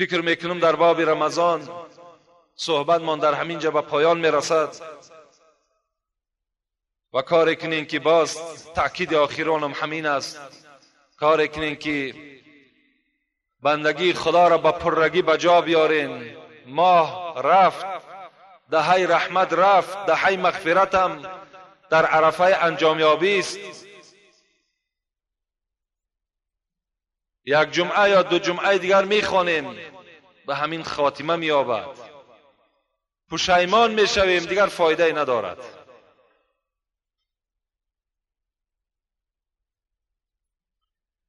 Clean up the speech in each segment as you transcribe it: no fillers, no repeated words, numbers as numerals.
فکر میکنم در باب رمضان صحبت من در همین جا به پایان میرسد و کار کنین که باز تأکید آخرانم همین است، کار کنین که بندگی خدا را با پررگی بجا بیارین. ماه رفت، دهه رحمت رفت، دهه مغفرتم در عرفه انجامیابی است. یک جمعه یا 2 جمعه دیگر میخوانیم به همین خاتمه مییابد، پشیمان میشویم، دیگر فایده ندارد.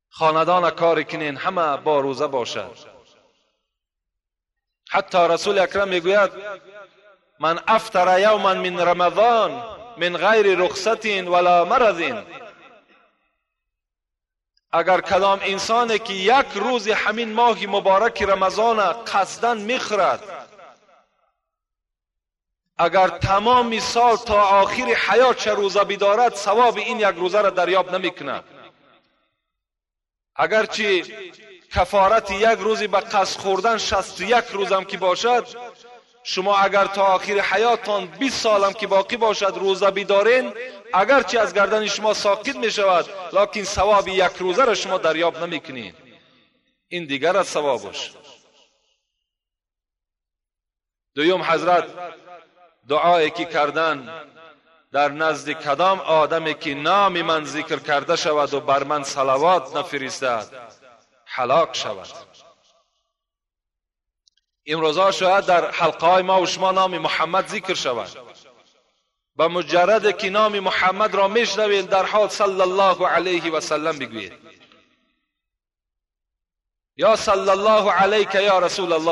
خاندان کار کنین همه با روزه باشد. حتی رسول اکرم میگوید من افطر یوما من رمضان من غیر رخصت ولا مرض. اگر کدام انسانی که یک روز همین ماه مبارک رمضان قصداً میخورد، اگر تمام سال تا آخر حیات روزه بدارد، ثواب این یک روزه را دریافت نمیکند. اگرچه کفارت یک روزی به قصد خوردن 61 روزم که باشد، شما اگر تا آخر حیاتتان 20 سالم که باقی باشد روزه بدارین، اگرچه از گردن شما ساقط می شود، لکن ثواب یک روزه را شما دریافت نمیکنید. این دیگر از ثوابش. دوم حضرت دعایی که کردن در نزد کدام آدمی که نام من ذکر کرده شود و بر من صلوات نفرستد هلاک شود. امروزا شاید در حلقه های ما و شما نام محمد ذکر شود، با مجرد که نام محمد را میشنوید در حال صلی الله علیه و سلم بگویید، یا صلی الله علیک یا رسول الله